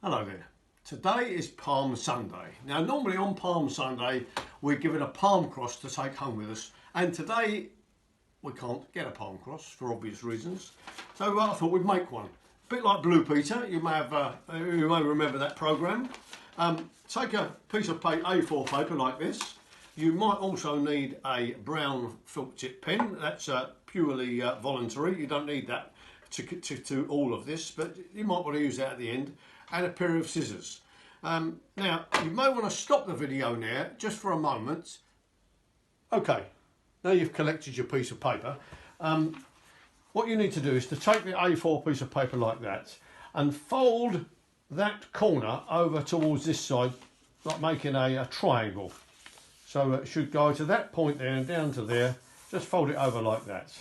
Hello there. Today is Palm Sunday. Now normally on Palm Sunday we're given a palm cross to take home with us, and today we can't get a palm cross for obvious reasons, so I thought we'd make one. A bit like Blue Peter, you may remember that programme. Take a piece of A4 paper like this. You might also need a brown felt tip pen. That's purely voluntary. You don't need that to all of this, but you might want to use that at the end. And a pair of scissors. Now, you may want to stop the video now, just for a moment. Okay, now you've collected your piece of paper. What you need to do is to take the A4 piece of paper like that and fold that corner over towards this side, like making a triangle. So it should go to that point there and down to there. Just fold it over like that.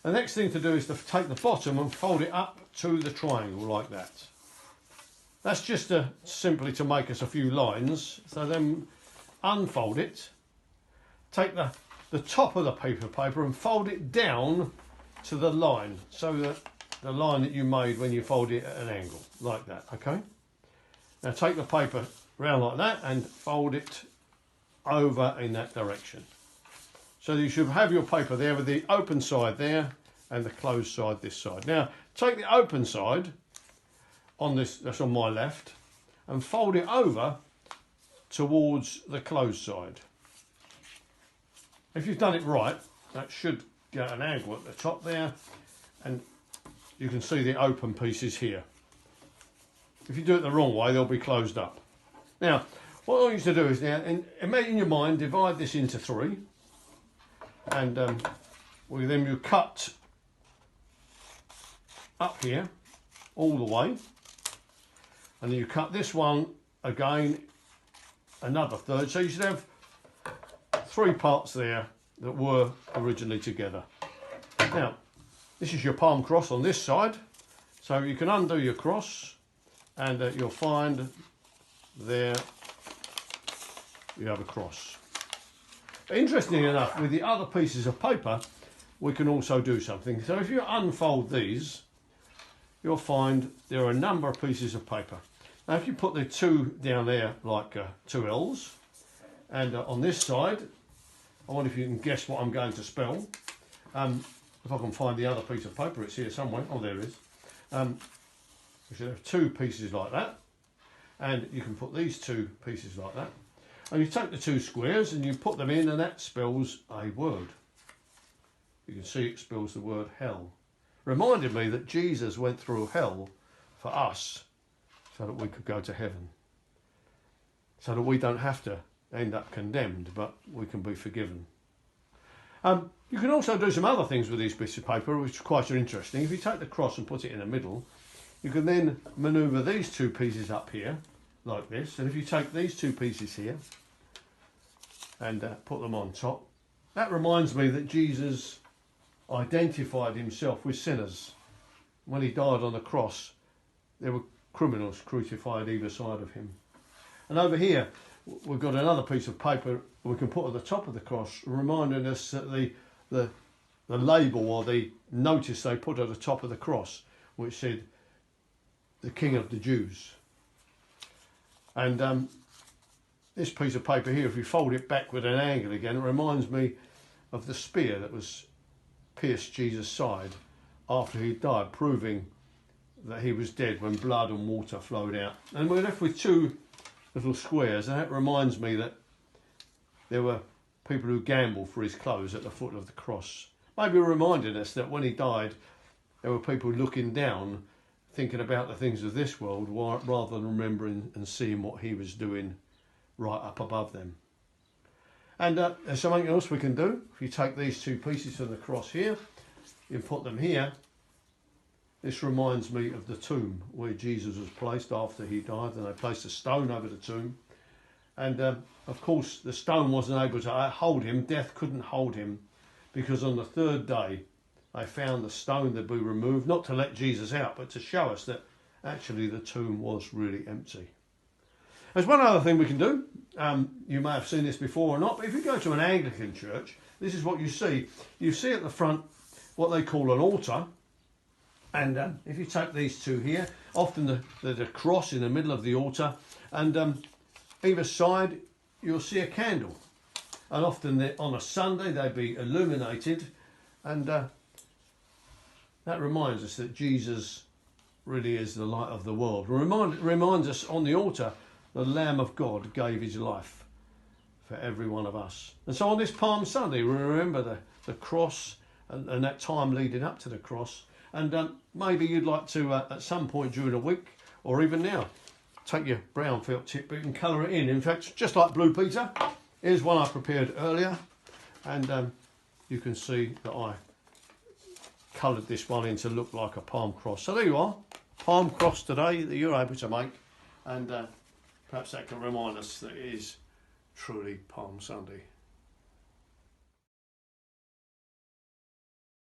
The next thing to do is to take the bottom and fold it up to the triangle like that. That's just simply to make us a few lines. So then unfold it, take the top of the piece of paper and fold it down to the line, so that the line that you made when you fold it at an angle, like that, okay? Now take the paper round like that and fold it over in that direction. So you should have your paper there with the open side there and the closed side this side. Now take the open side on this, that's on my left, and fold it over towards the closed side. If you've done it right, that should get an angle at the top there, and you can see the open pieces here. If you do it the wrong way, they'll be closed up. Now, what I want you to do is now, in your mind, divide this into three, and then you cut up here all the way. And then you cut this one again, another third. So you should have three parts there that were originally together. Now, this is your palm cross on this side. So you can undo your cross and you'll find there you have a cross. Interestingly enough, with the other pieces of paper, we can also do something. So if you unfold these, you'll find there are a number of pieces of paper. Now if you put the two down there like two L's, and on this side, I wonder if you can guess what I'm going to spell. If I can find the other piece of paper, it's here somewhere. Oh, there it is. You should have two pieces like that, and you can put these two pieces like that. And you take the two squares and you put them in, and that spells a word. You can see it spells the word hell. Reminded me that Jesus went through hell for us so that we could go to heaven. So that we don't have to end up condemned, but we can be forgiven. You can also do some other things with these bits of paper, which are quite interesting. If you take the cross and put it in the middle, you can then manoeuvre these two pieces up here, like this. And if you take these two pieces here and put them on top, that reminds me that Jesus identified himself with sinners. When he died on the cross, there were criminals crucified either side of him. And over here, we've got another piece of paper we can put at the top of the cross, reminding us that the label or the notice they put at the top of the cross, which said, the King of the Jews. And this piece of paper here, if you fold it back with an angle again, it reminds me of the spear that was pierced Jesus' side after he died, proving that he was dead when blood and water flowed out. And we're left with two little squares, and that reminds me that there were people who gambled for his clothes at the foot of the cross. Maybe reminding us that when he died, there were people looking down, thinking about the things of this world rather than remembering and seeing what he was doing right up above them. And there's something else we can do. If you take these two pieces of the cross here, you put them here. This reminds me of the tomb where Jesus was placed after he died, and they placed a stone over the tomb. And of course, the stone wasn't able to hold him. Death couldn't hold him, because on the third day, they found the stone to be removed, not to let Jesus out, but to show us that actually the tomb was really empty. There's one other thing we can do. You may have seen this before or not, but if you go to an Anglican church, this is what you see. You see at the front what they call an altar, And if you take these two here, often there's a cross in the middle of the altar, and either side you'll see a candle. And often on a Sunday they'd be illuminated, and that reminds us that Jesus really is the light of the world. It reminds us on the altar the Lamb of God gave his life for every one of us. And so on this Palm Sunday we remember the cross and that time leading up to the cross. And maybe you'd like to, at some point during the week, or even now, take your brown felt tip and colour it in. In fact, just like Blue Peter, here's one I prepared earlier. And you can see that I coloured this one in to look like a palm cross. So there you are, palm cross today that you're able to make. And perhaps that can remind us that it is truly Palm Sunday.